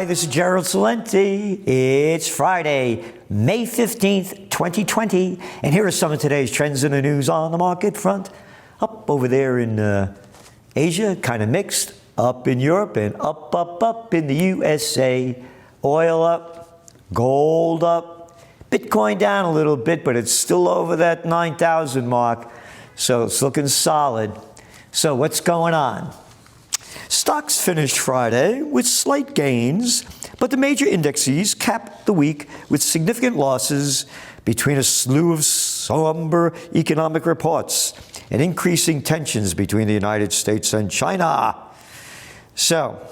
Hi, this is Gerald Celente. It's Friday, May 15th, 2020, and here are some of today's trends in the news on the market front. Up over there in Asia, kind of mixed. Up in Europe and up in the USA. Oil up, gold up, Bitcoin down a little bit, but it's still over that 9,000 mark, so it's looking solid. So what's going on? Stocks finished Friday with slight gains, but the major indexes capped the week with significant losses between a slew of somber economic reports and increasing tensions between the United States and China. So,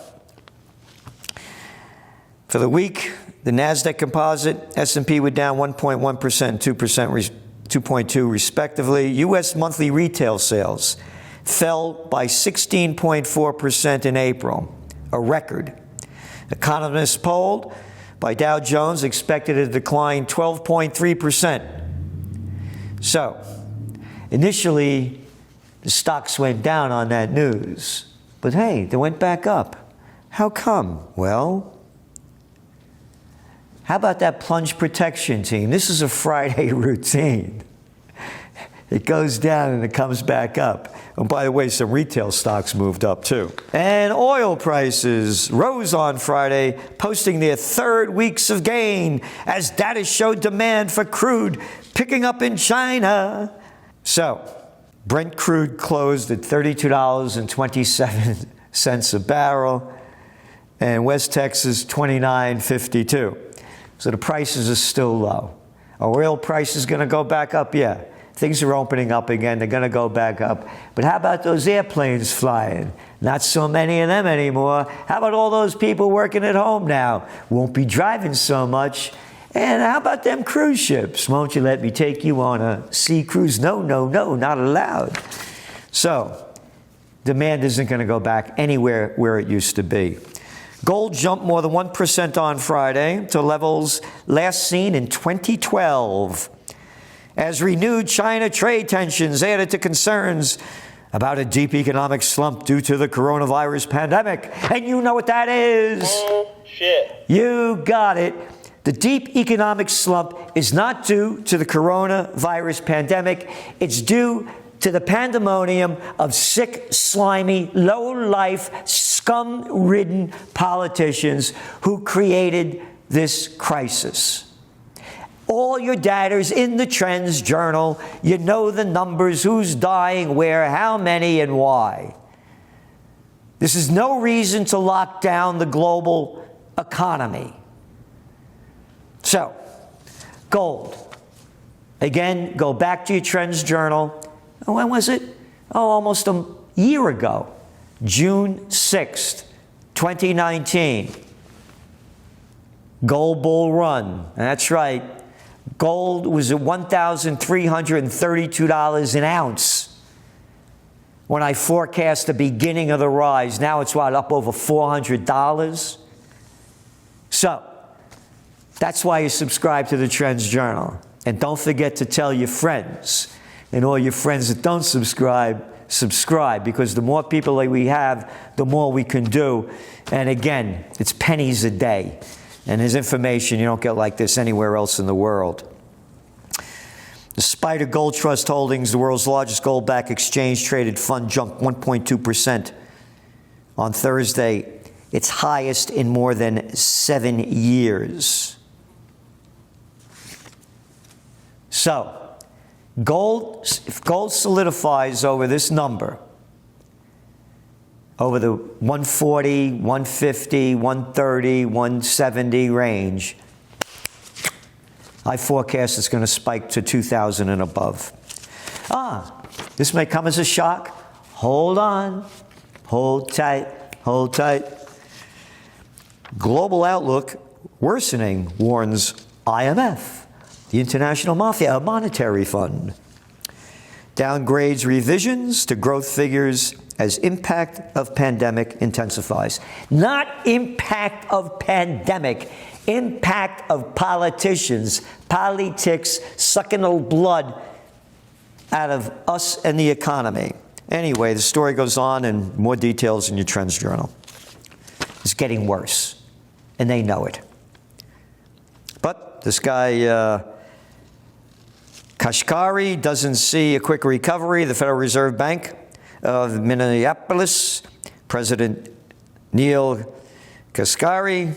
for the week, the NASDAQ Composite, S&P were down 1.1% and 2.2% respectively. U.S. monthly retail sales fell by 16.4% in April, a record. Economists polled by Dow Jones expected a decline 12.3%. So, initially, the stocks went down on that news. But hey, they went back up. How come? Well, how about that plunge protection team? This is a Friday routine. It goes down and it comes back up. And by the way, some retail stocks moved up too. And oil prices rose on Friday, posting their third weeks of gain as data showed demand for crude picking up in China. So, Brent crude closed at $32.27 a barrel, and West Texas $29.52. So the prices are still low. Are oil prices going to go back up? Yeah. Things are opening up again. They're going to go back up. But how about those airplanes flying? Not so many of them anymore. How about all those people working at home now? Won't be driving so much. And how about them cruise ships? Won't you let me take you on a sea cruise? No, not allowed. So, demand isn't going to go back anywhere where it used to be. Gold jumped more than 1% on Friday to levels last seen in 2012. As renewed China trade tensions added to concerns about a deep economic slump due to the coronavirus pandemic. And you know what that is. Bullshit. You got it. The deep economic slump is not due to the coronavirus pandemic. It's due to the pandemonium of sick, slimy, low-life, scum-ridden politicians who created this crisis. All your data's in the Trends Journal. You know the numbers, who's dying, where, how many, and why. This is no reason to lock down the global economy. So, gold. Again, go back to your Trends Journal. When was it? Almost a year ago. June 6th, 2019. Gold bull run. That's right. Gold was at $1,332 an ounce when I forecast the beginning of the rise. Now it's up over $400. So, that's why you subscribe to the Trends Journal. And don't forget to tell your friends. And all your friends that don't subscribe, because the more people that we have, the more we can do. And again, it's pennies a day. And there's information you don't get like this anywhere else in the world. Despite of Gold Trust Holdings, the world's largest gold-backed exchange-traded fund jumped 1.2% on Thursday, its highest in more than 7 years. So, if gold solidifies over this number, over the 140, 150, 130, 170 range, I forecast it's going to spike to 2,000 and above. This may come as a shock. Hold on. Hold tight. Hold tight. Global outlook worsening, warns IMF, the International Monetary Fund. Downgrades revisions to growth figures as impact of pandemic intensifies. Not impact of pandemic, impact of politicians, politics sucking the blood out of us and the economy. Anyway, the story goes on and more details in your Trends Journal. It's getting worse. and they know it. But this guy, Kashkari, doesn't see a quick recovery. The Federal Reserve Bank of Minneapolis, President Neil Kashkari,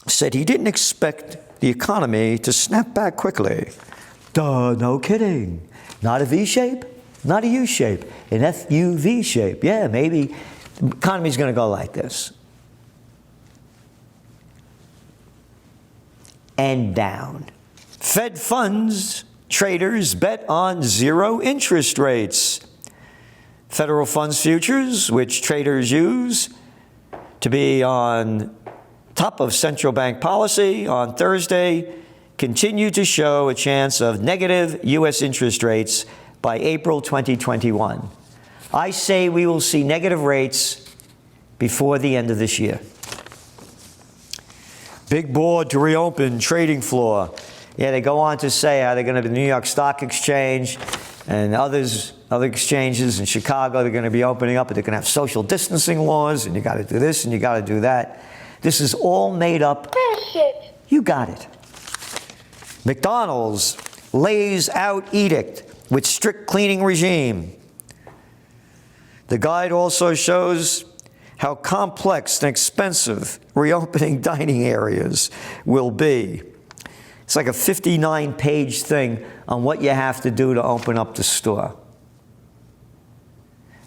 said he didn't expect the economy to snap back quickly. Duh, no kidding. Not a V shape, not a U shape, an FUV shape. Yeah, maybe the economy's going to go like this. And down. Fed funds traders bet on zero interest rates. Federal funds futures, which traders use to be on top of central bank policy on Thursday, continue to show a chance of negative U.S. interest rates by April 2021. I say we will see negative rates before the end of this year. Big board to reopen trading floor. Yeah, they go on to say how they're going to be the New York Stock Exchange and other exchanges in Chicago, they're going to be opening up, but they're going to have social distancing laws, and you got to do this and you got to do that. This is all made up. Bullshit. You got it. McDonald's lays out edict with strict cleaning regime. The guide also shows how complex and expensive reopening dining areas will be. It's like a 59-page thing on what you have to do to open up the store.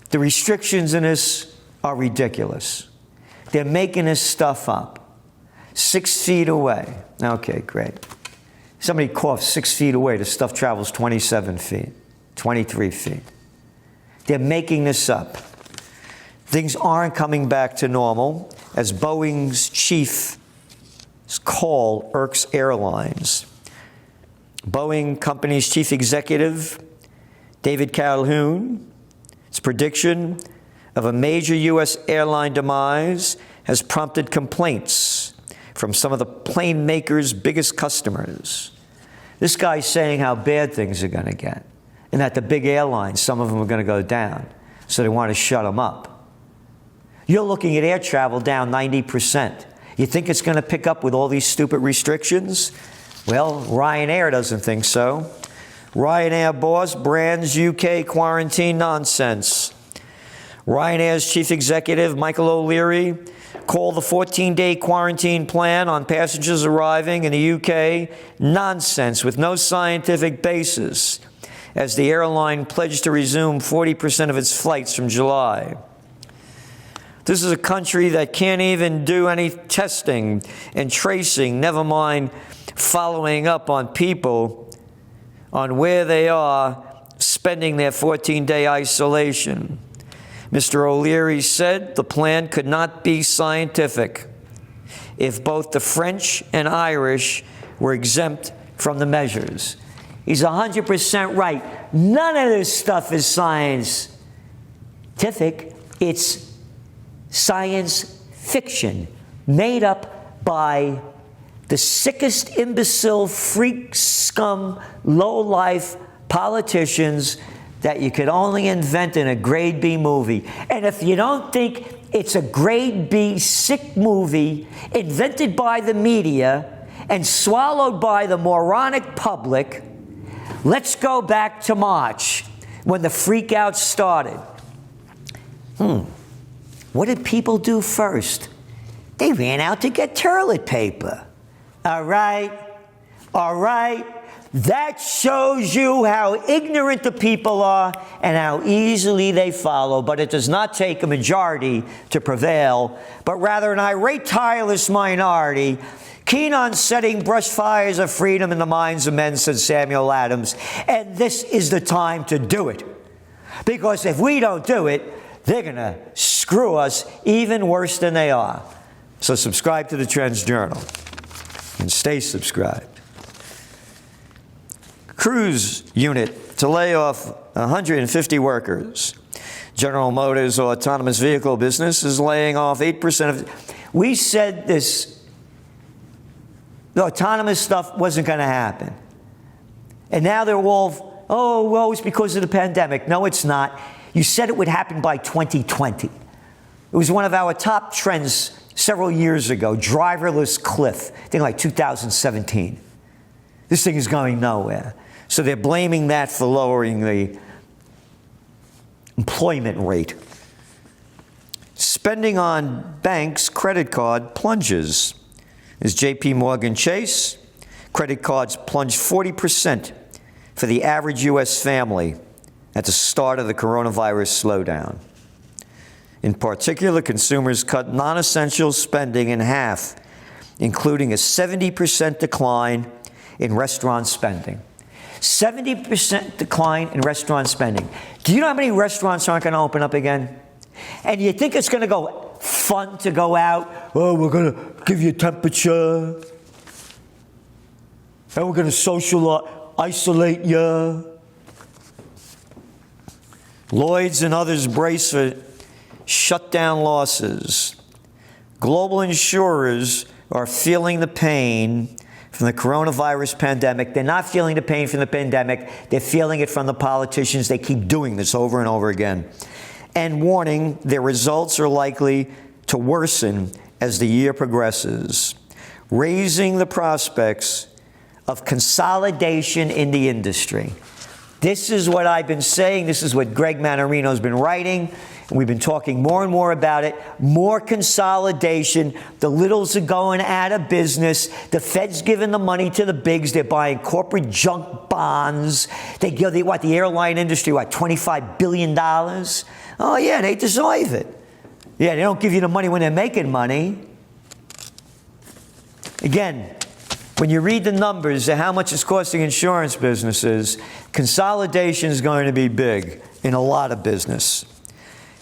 The restrictions in this are ridiculous. They're making this stuff up. 6 feet away. Okay, great. Somebody coughs 6 feet away. The stuff travels 27 feet, 23 feet. They're making this up. Things aren't coming back to normal, as Boeing's chief's call irks airlines. Boeing Company's chief executive, David Calhoun's prediction of a major U.S. airline demise has prompted complaints from some of the plane makers' biggest customers. This guy's saying how bad things are going to get, and that the big airlines, some of them are going to go down, so they want to shut them up. You're looking at air travel down 90%. You think it's going to pick up with all these stupid restrictions? Well, Ryanair doesn't think so. Ryanair boss brands UK quarantine nonsense. Ryanair's chief executive, Michael O'Leary, called the 14-day quarantine plan on passengers arriving in the UK nonsense with no scientific basis, as the airline pledged to resume 40% of its flights from July. This is a country that can't even do any testing and tracing, never mind following up on people on where they are spending their 14-day isolation. Mr. O'Leary said the plan could not be scientific if both the French and Irish were exempt from the measures. He's 100% right. None of this stuff is scientific. It's science fiction made up by the sickest imbecile, freak, scum, low-life politicians that you could only invent in a grade B movie. And if you don't think it's a grade B sick movie invented by the media and swallowed by the moronic public, let's go back to March when the freak-out started. What did people do first? They ran out to get toilet paper. All right. That shows you how ignorant the people are and how easily they follow. But it does not take a majority to prevail, but rather an irate, tireless minority, keen on setting brush fires of freedom in the minds of men, said Samuel Adams. And this is the time to do it. Because if we don't do it, they're going to screw us even worse than they are. So subscribe to the Trends Journal and stay subscribed. Cruise unit to lay off 150 workers. General Motors autonomous vehicle business is laying off 8% of. We said this, the autonomous stuff wasn't going to happen. And now they're all, oh, well, it's because of the pandemic. No, it's not. You said it would happen by 2020. It was one of our top trends several years ago, driverless cliff, I think like 2017. This thing is going nowhere. So they're blaming that for lowering the employment rate. Spending on banks' credit card plunges. As JP Morgan Chase, credit cards plunged 40% for the average U.S. family at the start of the coronavirus slowdown. In particular, consumers cut non-essential spending in half, including a 70% decline in restaurant spending. 70% decline in restaurant spending. Do you know how many restaurants aren't going to open up again? And you think it's going to go fun to go out? Oh, we're going to give you a temperature. And we're going to isolate you. Lloyd's and others brace for shutdown losses. Global insurers are feeling the pain from the coronavirus pandemic. They're not feeling the pain from the pandemic. They're feeling it from the politicians. They keep doing this over and over again. And warning, their results are likely to worsen as the year progresses, raising the prospects of consolidation in the industry. This is what I've been saying. This is what Greg Mannarino's been writing. And we've been talking more and more about it. More consolidation. The littles are going out of business. The Fed's giving the money to the bigs. They're buying corporate junk bonds. They give the airline industry, $25 billion? Oh, yeah, they deserve it. Yeah, they don't give you the money when they're making money. Again, when you read the numbers of how much it's costing insurance businesses, consolidation is going to be big in a lot of business.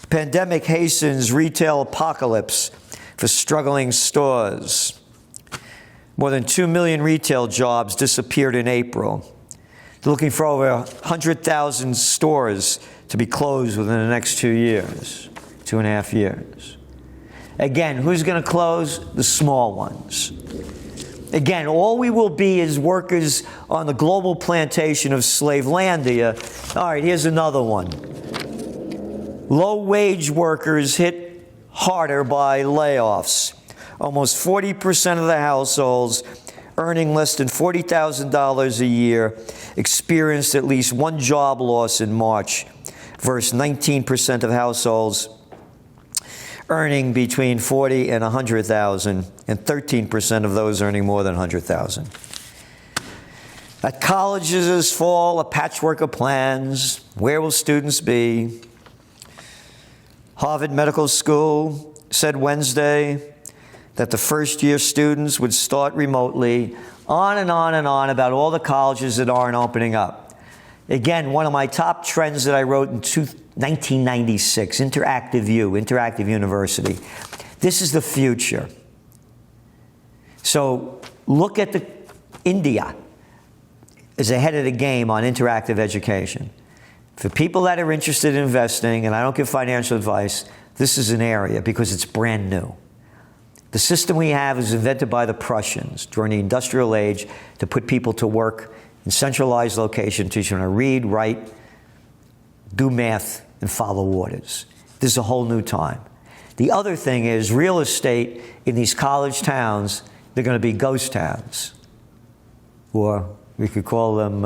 Pandemic hastens retail apocalypse for struggling stores. More than 2 million retail jobs disappeared in April. They're looking for over 100,000 stores to be closed within the next 2 years, 2.5 years. Again, who's going to close? The small ones. Again, all we will be is workers on the global plantation of Slavelandia. All right, here's another one. Low-wage workers hit harder by layoffs. Almost 40% of the households earning less than $40,000 a year experienced at least one job loss in March, versus 19% of households earning between $40,000 and $100,000, and 13% of those earning more than $100,000. At colleges this fall, a patchwork of plans. Where will students be? Harvard Medical School said Wednesday that the first-year students would start remotely, on and on and on about all the colleges that aren't opening up. Again, one of my top trends that I wrote in 1996, Interactive U, Interactive University. This is the future. So look at India is ahead of the game on interactive education. For people that are interested in investing, and I don't give financial advice, this is an area because it's brand new. The system we have is invented by the Prussians during the industrial age to put people to work in centralized locations, teach them to read, write, do math, and follow orders. This is a whole new time. The other thing is real estate in these college towns, they're going to be ghost towns. Or we could call them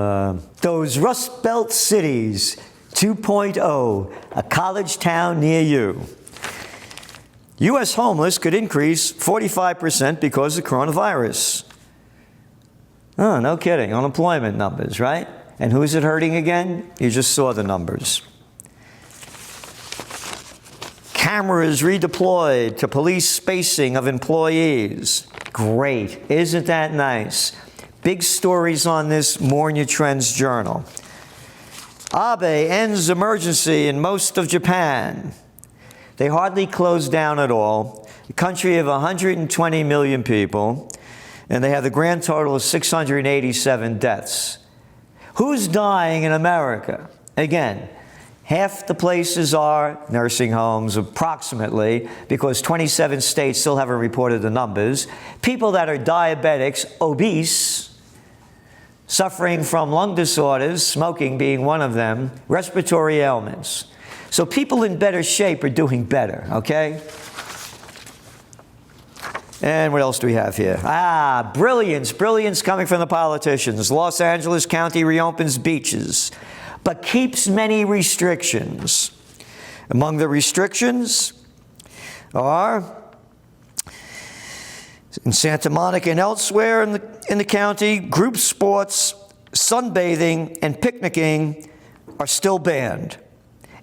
those Rust Belt cities 2.0, a college town near you. U.S. homeless could increase 45% because of coronavirus. Oh, no kidding. Unemployment numbers, right? And who's it hurting again? You just saw the numbers. Cameras redeployed to police spacing of employees. Great. Isn't that nice? Big stories on this, more in your Trends Journal. Abe ends emergency in most of Japan. They hardly closed down at all. A country of 120 million people, and they have the grand total of 687 deaths. Who's dying in America? Again, half the places are nursing homes, approximately, because 27 states still haven't reported the numbers. People that are diabetics, obese, suffering from lung disorders, smoking being one of them, respiratory ailments. So people in better shape are doing better, okay? And what else do we have here? Brilliance coming from the politicians. Los Angeles County reopens beaches, but keeps many restrictions. Among the restrictions are, in Santa Monica and elsewhere in the county, group sports, sunbathing, and picnicking are still banned,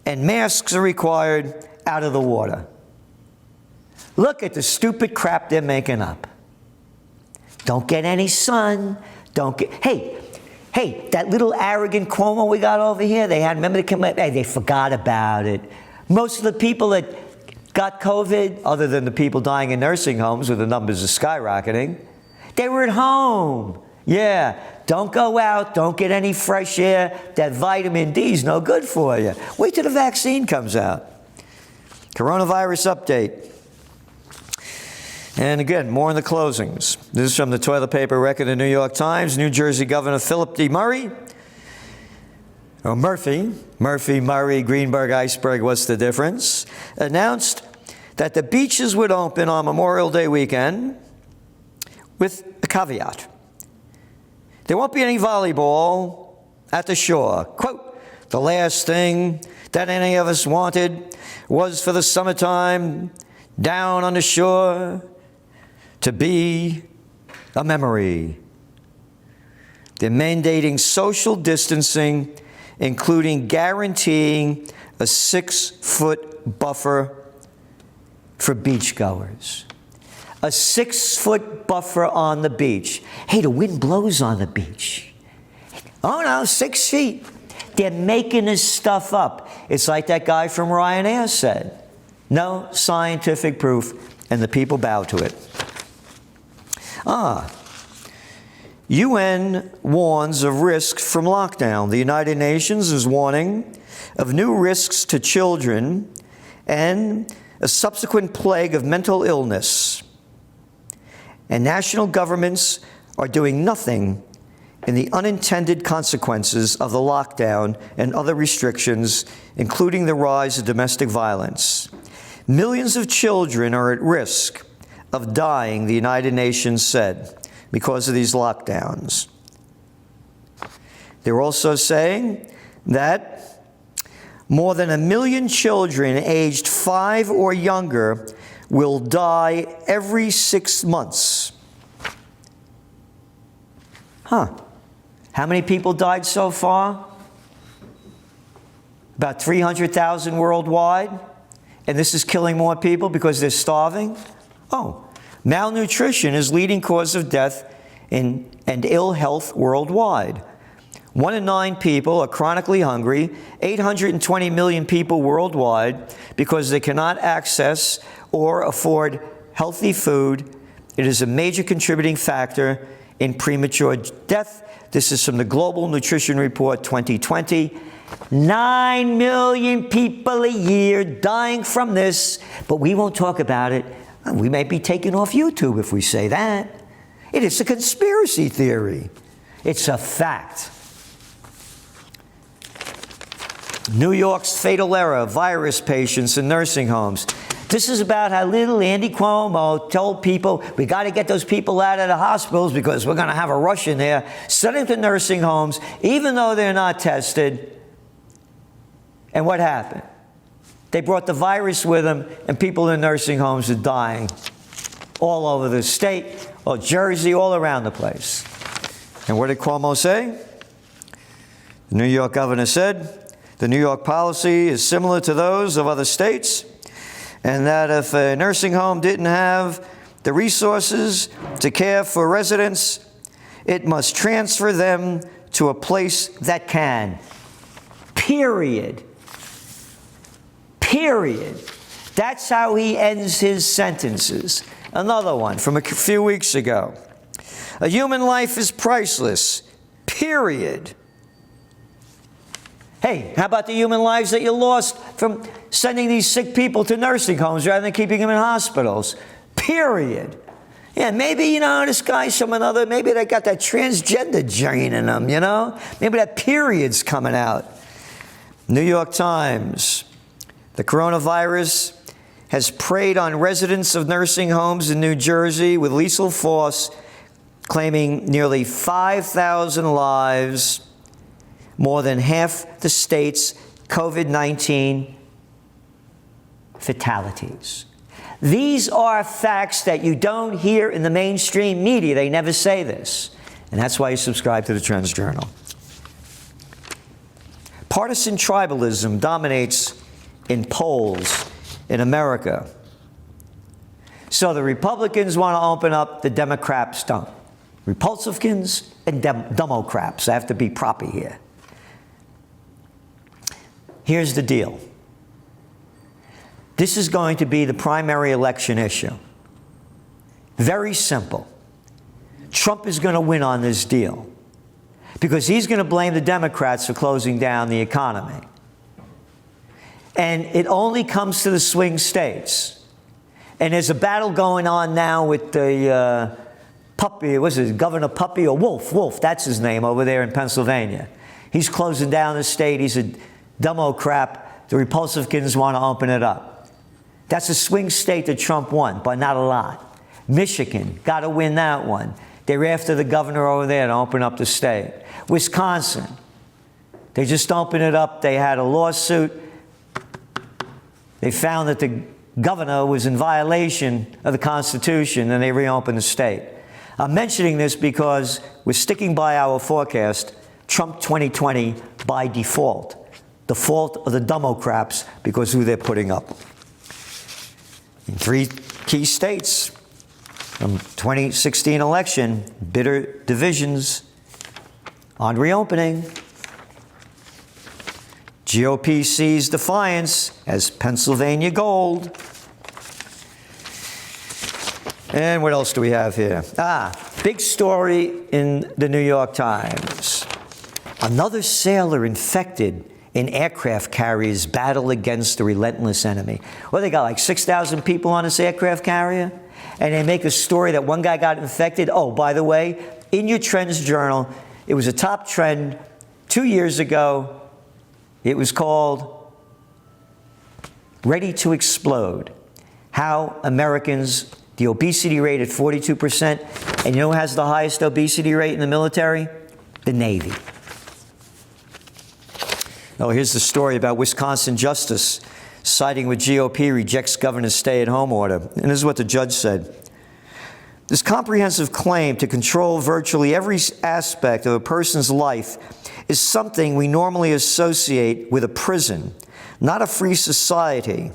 and masks are required out of the water. Look at the stupid crap they're making up. Don't get any sun. Hey, that little arrogant Cuomo we got over here, remember they came up, they forgot about it. Most of the people that got COVID, other than the people dying in nursing homes where the numbers are skyrocketing, they were at home. Yeah, don't go out, don't get any fresh air. That vitamin D is no good for you. Wait till the vaccine comes out. Coronavirus update. And again, more in the closings. This is from the toilet paper record in the New York Times. New Jersey Governor Philip D. Murphy, Murray, Greenberg, Iceberg, what's the difference? Announced that the beaches would open on Memorial Day weekend with a caveat. There won't be any volleyball at the shore. Quote, the last thing that any of us wanted was for the summertime down on the shore to be a memory. They're mandating social distancing, including guaranteeing a 6-foot buffer for beachgoers. A 6-foot buffer on the beach. Hey, the wind blows on the beach. Oh no, 6 feet. They're making this stuff up. It's like that guy from Ryanair said. No scientific proof, and the people bow to it. UN warns of risks from lockdown. The United Nations is warning of new risks to children and a subsequent plague of mental illness. And national governments are doing nothing in the unintended consequences of the lockdown and other restrictions, including the rise of domestic violence. Millions of children are at risk of dying, the United Nations said, because of these lockdowns. They're also saying that more than 1 million children aged 5 or younger will die every 6 months. How many people died so far? About 300,000 worldwide. And this is killing more people because they're starving? Malnutrition is leading cause of death and ill health worldwide. 1 in 9 people are chronically hungry, 820 million people worldwide, because they cannot access or afford healthy food. It is a major contributing factor in premature death. This is from the Global Nutrition Report 2020. 9 million people a year dying from this, but we won't talk about it. We may be taken off YouTube if we say that. It is a conspiracy theory. It's a fact. New York's fatal error, virus patients in nursing homes. This is about how little Andy Cuomo told people, we got to get those people out of the hospitals because we're going to have a rush in there. Send them to nursing homes, even though they're not tested. And what happened? They brought the virus with them, and people in nursing homes are dying all over the state, or Jersey, all around the place. And what did Cuomo say? The New York governor said, the New York policy is similar to those of other states, and that if a nursing home didn't have the resources to care for residents, it must transfer them to a place that can. Period. Period. That's how he ends his sentences. Another one from a few weeks ago. A human life is priceless. Period. Hey, how about the human lives that you lost from sending these sick people to nursing homes rather than keeping them in hospitals? Period. Yeah, maybe, this guy's from another, maybe they got that transgender gene in them, Maybe that period's coming out. New York Times. The coronavirus has preyed on residents of nursing homes in New Jersey with lethal force, claiming nearly 5,000 lives, more than half the state's COVID-19 fatalities. These are facts that you don't hear in the mainstream media. They never say this. And that's why you subscribe to the Trends Journal. Partisan tribalism dominates in polls in America. So the Republicans want to open up, the Democrats don't. Repulsivekins and Democrats. I have to be proper here. Here's the deal. This is going to be the primary election issue. Very simple. Trump is going to win on this deal because he's going to blame the Democrats for closing down the economy. And it only comes to the swing states. And there's a battle going on now with the Puppy, what's his, Governor Puppy, or Wolf, that's his name, over there in Pennsylvania. He's closing down the state. He's a Democrat. The Republicans want to open it up. That's a swing state that Trump won, but not a lot. Michigan, got to win that one. They're after the governor over there to open up the state. Wisconsin, they just opened it up. They had a lawsuit. They found that the governor was in violation of the Constitution, and they reopened the state. I'm mentioning this because we're sticking by our forecast, Trump 2020 by default. The fault of the Democrats because who they're putting up. In 3 key states from 2016 election, bitter divisions on reopening. GOP sees defiance as Pennsylvania gold. And what else do we have here? Big story in the New York Times. Another sailor infected in aircraft carrier's battle against the relentless enemy. Well, they got like 6,000 people on this aircraft carrier, and they make a story that one guy got infected. Oh, by the way, in your Trends Journal, it was a top trend 2 years ago. It was called Ready to Explode. How Americans, the obesity rate at 42%, and you know who has the highest obesity rate in the military? The Navy. Oh, here's the story about Wisconsin justice siding with GOP rejects governor's stay-at-home order. And this is what the judge said. This comprehensive claim to control virtually every aspect of a person's life is something we normally associate with a prison, not a free society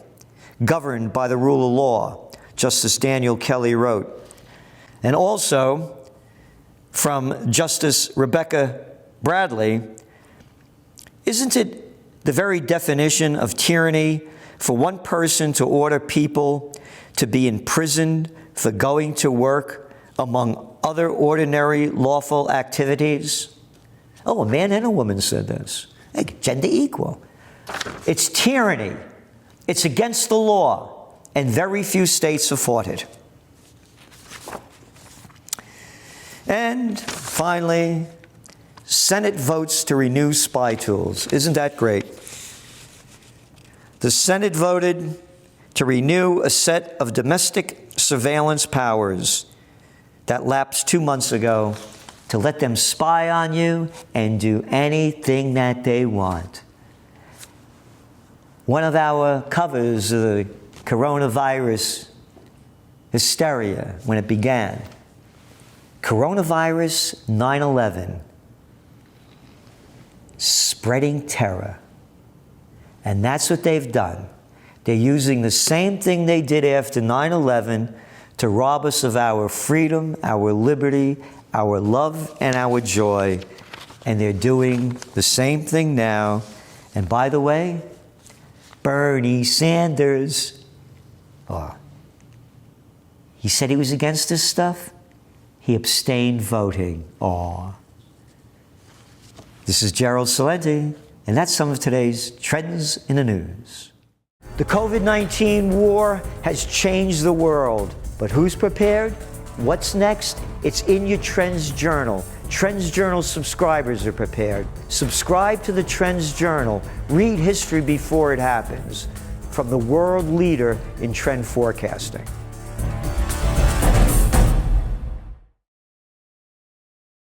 governed by the rule of law, Justice Daniel Kelly wrote. And also, from Justice Rebecca Bradley, isn't it the very definition of tyranny for one person to order people to be imprisoned for going to work among other ordinary lawful activities? Oh, a man and a woman said this. Hey, gender equal. It's tyranny. It's against the law, and very few states have fought it. And finally, Senate votes to renew spy tools. Isn't that great? The Senate voted to renew a set of domestic surveillance powers that lapsed 2 months ago to let them spy on you and do anything that they want. One of our covers of the coronavirus hysteria when it began, coronavirus 9/11, spreading terror. And that's what they've done. They're using the same thing they did after 9/11 to rob us of our freedom, our liberty, our love, and our joy. And they're doing the same thing now. And by the way, Bernie Sanders, he said he was against this stuff. He abstained voting. This is Gerald Celente, and that's some of today's Trends in the News. The COVID-19 war has changed the world, but who's prepared? What's next? It's in your Trends Journal. Trends Journal subscribers are prepared. Subscribe to the Trends Journal. Read history before it happens. from the world leader in trend forecasting.